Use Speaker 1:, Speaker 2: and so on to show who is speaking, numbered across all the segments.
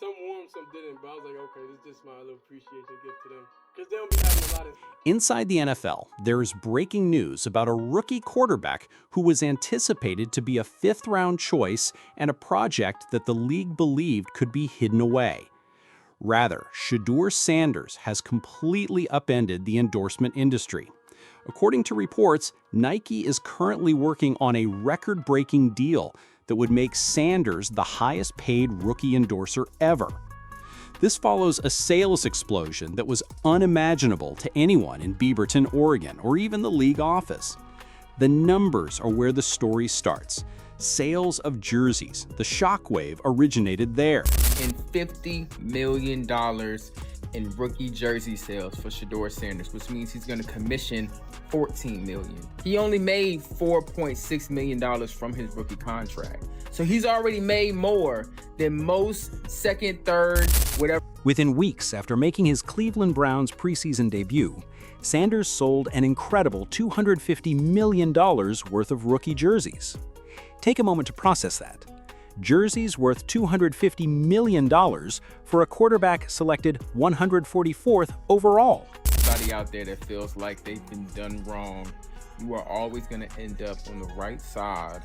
Speaker 1: Some warm, some didn't, but I was like, okay, this is just my little appreciation gift to them. Because they don't be having a lot of...
Speaker 2: Inside the NFL, there is breaking news about a rookie quarterback who was anticipated to be a fifth-round choice and a project that the league believed could be hidden away. Rather, Shedeur Sanders has completely upended the endorsement industry. According to reports, Nike is currently working on a record-breaking deal that would make Sanders the highest-paid rookie endorser ever. This follows a sales explosion that was unimaginable to anyone in Beaverton, Oregon, or even the league office. The numbers are where the story starts. Sales of jerseys, the shockwave originated there.
Speaker 3: And $50 million in rookie jersey sales for Shedeur Sanders, which means he's going to commission $14 million. He only made $4.6 million from his rookie contract. So he's already made more than most second, third, whatever.
Speaker 2: Within weeks after making his Cleveland Browns preseason debut, Sanders sold an incredible $250 million worth of rookie jerseys. Take a moment to process that. Jerseys worth $250 million for a quarterback selected 144th overall.
Speaker 3: Anybody out there that feels like they've been done wrong, you are always going to end up on the right side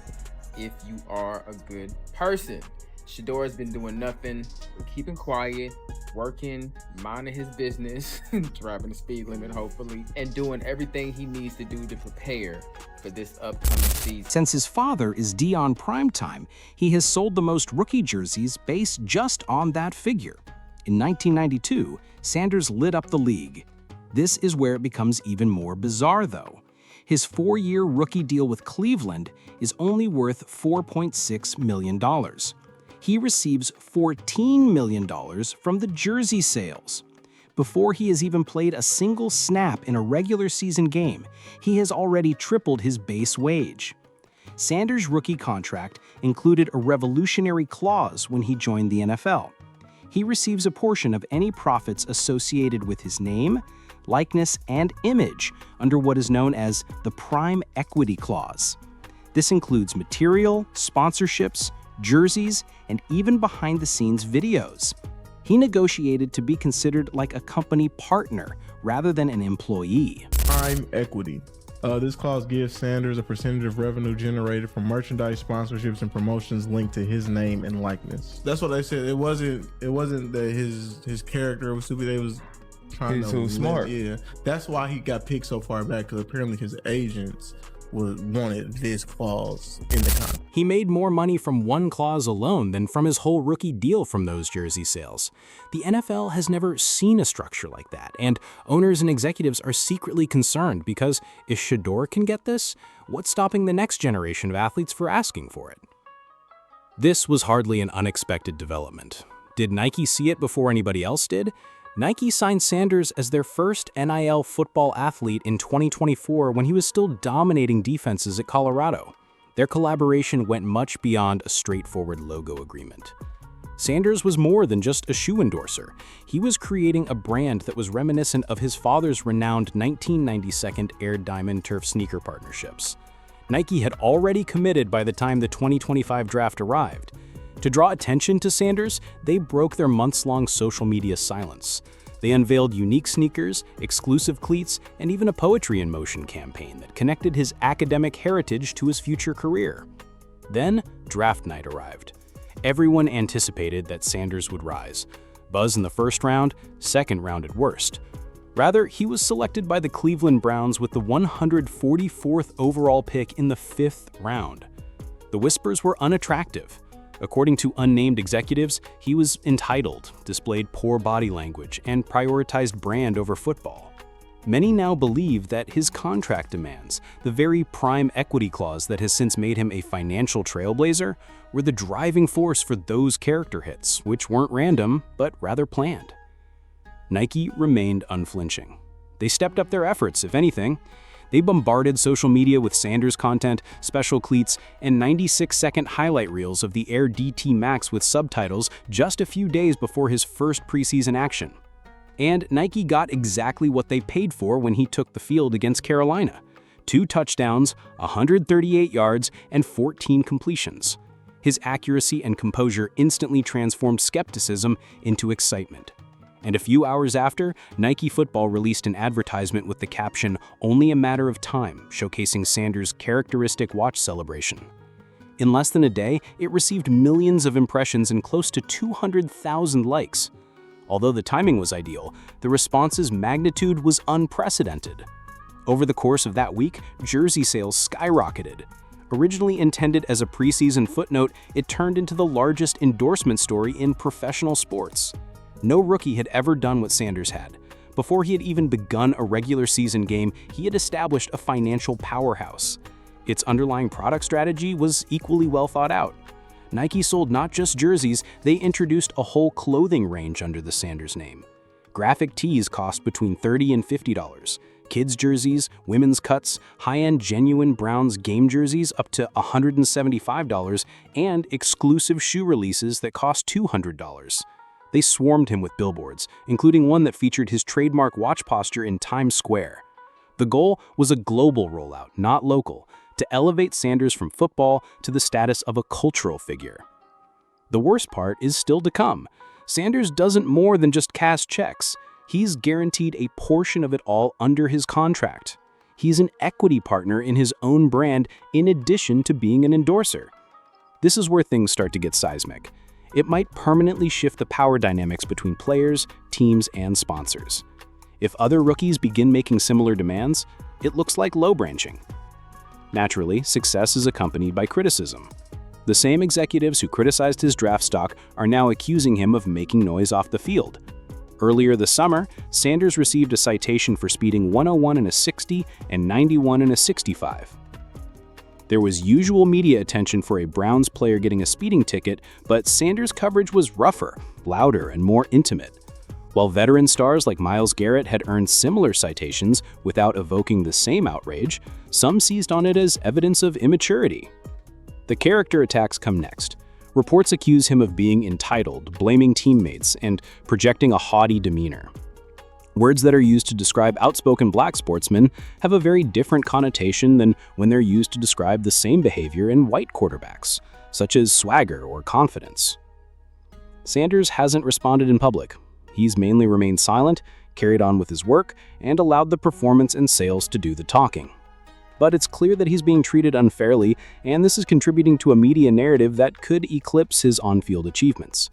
Speaker 3: if you are a good person. Shedeur has been doing nothing but keeping quiet, working, minding his business, driving the speed limit hopefully, and doing everything he needs to do to prepare for this upcoming season.
Speaker 2: Since his father is Dion Primetime, he has sold the most rookie jerseys based just on that figure. In 1992, Sanders lit up the league. This is where it becomes even more bizarre, though. His 4-year rookie deal with Cleveland is only worth $4.6 million. He receives $14 million from the jersey sales. Before he has even played a single snap in a regular season game, he has already tripled his base wage. Sanders' rookie contract included a revolutionary clause when he joined the NFL. He receives a portion of any profits associated with his name, likeness, and image under what is known as the Prime Equity Clause. This includes material, sponsorships, jerseys, and even behind-the-scenes videos. He negotiated to be considered like a company partner rather than an employee.
Speaker 4: Prime equity. This clause gives Sanders a percentage of revenue generated from merchandise, sponsorships, and promotions linked to his name and likeness. That's what I said. It wasn't that his character was stupid. They was trying to
Speaker 5: so smart.
Speaker 4: Yeah, that's why he got picked so far back, because apparently his agents wanted this clause in the contract.
Speaker 2: He made more money from one clause alone than from his whole rookie deal from those jersey sales. The NFL has never seen a structure like that, and owners and executives are secretly concerned because if Shedeur can get this, what's stopping the next generation of athletes from asking for it? This was hardly an unexpected development. Did Nike see it before anybody else did? Nike signed Sanders as their first NIL football athlete in 2024 when he was still dominating defenses at Colorado. Their collaboration went much beyond a straightforward logo agreement. Sanders was more than just a shoe endorser. He was creating a brand that was reminiscent of his father's renowned 1992 Air Diamond Turf sneaker partnerships. Nike had already committed by the time the 2025 draft arrived. To draw attention to Sanders, they broke their months-long social media silence. They unveiled unique sneakers, exclusive cleats, and even a Poetry in Motion campaign that connected his academic heritage to his future career. Then, draft night arrived. Everyone anticipated that Sanders would rise. Buzz in the first round, second round at worst. Rather, he was selected by the Cleveland Browns with the 144th overall pick in the 5th round. The whispers were unattractive. According to unnamed executives, he was entitled, displayed poor body language, and prioritized brand over football. Many now believe that his contract demands, the very prime equity clause that has since made him a financial trailblazer, were the driving force for those character hits, which weren't random, but rather planned. Nike remained unflinching. They stepped up their efforts, if anything. They bombarded social media with Sanders content, special cleats, and 96-second highlight reels of the Air DT Max with subtitles just a few days before his first preseason action. And Nike got exactly what they paid for when he took the field against Carolina: 2 touchdowns, 138 yards, and 14 completions. His accuracy and composure instantly transformed skepticism into excitement. And a few hours after, Nike Football released an advertisement with the caption, "Only a matter of time," showcasing Sanders' characteristic watch celebration. In less than a day, it received millions of impressions and close to 200,000 likes. Although the timing was ideal, the response's magnitude was unprecedented. Over the course of that week, jersey sales skyrocketed. Originally intended as a preseason footnote, it turned into the largest endorsement story in professional sports. No rookie had ever done what Sanders had. Before he had even begun a regular season game, he had established a financial powerhouse. Its underlying product strategy was equally well thought out. Nike sold not just jerseys, they introduced a whole clothing range under the Sanders name. Graphic tees cost between $30 and $50. Kids' jerseys, women's cuts, high-end genuine Browns game jerseys up to $175, and exclusive shoe releases that cost $200. They swarmed him with billboards, including one that featured his trademark watch posture in Times Square. The goal was a global rollout, not local, to elevate Sanders from football to the status of a cultural figure. The worst part is still to come. Sanders doesn't more than just cash checks. He's guaranteed a portion of it all under his contract. He's an equity partner in his own brand in addition to being an endorser. This is where things start to get seismic. It might permanently shift the power dynamics between players, teams, and sponsors. If other rookies begin making similar demands, it looks like low branching. Naturally, success is accompanied by criticism. The same executives who criticized his draft stock are now accusing him of making noise off the field. Earlier this summer, Sanders received a citation for speeding 101 in a 60 and 91 in a 65. There was usual media attention for a Browns player getting a speeding ticket, but Sanders' coverage was rougher, louder, and more intimate. While veteran stars like Myles Garrett had earned similar citations without evoking the same outrage, some seized on it as evidence of immaturity. The character attacks come next. Reports accuse him of being entitled, blaming teammates, and projecting a haughty demeanor. Words that are used to describe outspoken black sportsmen have a very different connotation than when they're used to describe the same behavior in white quarterbacks, such as swagger or confidence. Sanders hasn't responded in public. He's mainly remained silent, carried on with his work, and allowed the performance and sales to do the talking. But it's clear that he's being treated unfairly, and this is contributing to a media narrative that could eclipse his on-field achievements.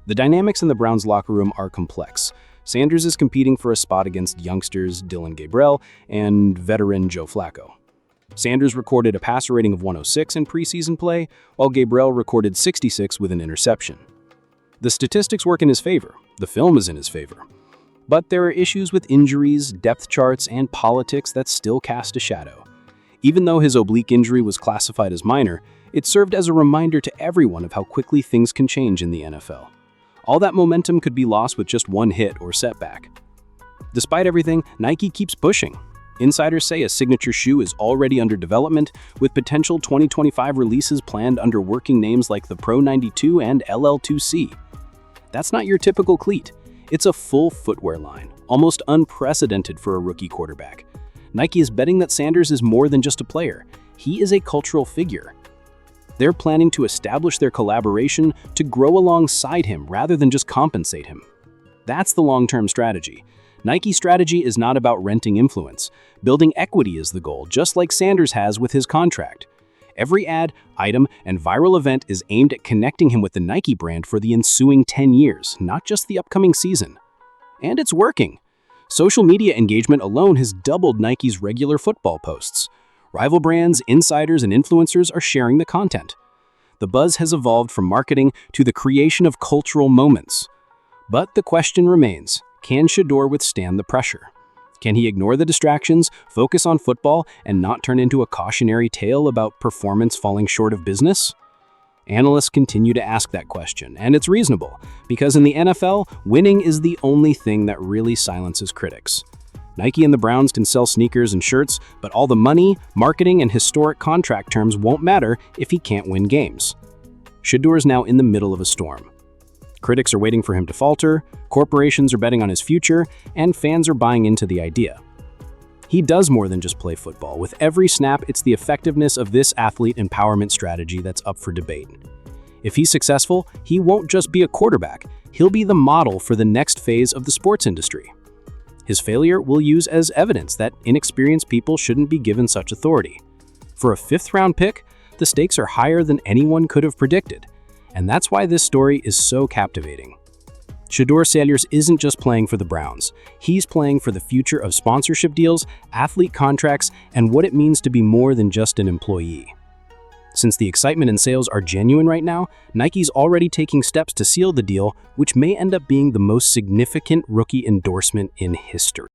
Speaker 2: The dynamics in the Browns locker room are complex. Sanders is competing for a spot against youngsters Dillon Gabriel and veteran Joe Flacco. Sanders recorded a passer rating of 106 in preseason play, while Gabriel recorded 66 with an interception. The statistics work in his favor. The film is in his favor. But there are issues with injuries, depth charts, and politics that still cast a shadow. Even though his oblique injury was classified as minor, it served as a reminder to everyone of how quickly things can change in the NFL. All that momentum could be lost with just one hit or setback. Despite everything, Nike keeps pushing. Insiders say a signature shoe is already under development, with potential 2025 releases planned under working names like the Pro 92 and LL2C. That's not your typical cleat. It's a full footwear line, almost unprecedented for a rookie quarterback. Nike is betting that Sanders is more than just a player. He is a cultural figure. They're planning to establish their collaboration to grow alongside him rather than just compensate him. That's the long-term strategy. Nike's strategy is not about renting influence. Building equity is the goal, just like Sanders has with his contract. Every ad, item, and viral event is aimed at connecting him with the Nike brand for the ensuing 10 years, not just the upcoming season. And it's working. Social media engagement alone has doubled Nike's regular football posts. Rival brands, insiders, and influencers are sharing the content. The buzz has evolved from marketing to the creation of cultural moments. But the question remains, can Shedeur withstand the pressure? Can he ignore the distractions, focus on football, and not turn into a cautionary tale about performance falling short of business? Analysts continue to ask that question, and it's reasonable, because in the NFL, winning is the only thing that really silences critics. Nike and the Browns can sell sneakers and shirts, but all the money, marketing, and historic contract terms won't matter if he can't win games. Shedeur is now in the middle of a storm. Critics are waiting for him to falter, corporations are betting on his future, and fans are buying into the idea. He does more than just play football. With every snap, it's the effectiveness of this athlete empowerment strategy that's up for debate. If he's successful, he won't just be a quarterback. He'll be the model for the next phase of the sports industry. His failure we'll use as evidence that inexperienced people shouldn't be given such authority. For a fifth-round pick, the stakes are higher than anyone could have predicted, and that's why this story is so captivating. Shedeur Sanders isn't just playing for the Browns. He's playing for the future of sponsorship deals, athlete contracts, and what it means to be more than just an employee. Since the excitement and sales are genuine right now, Nike's already taking steps to seal the deal, which may end up being the most significant rookie endorsement in history.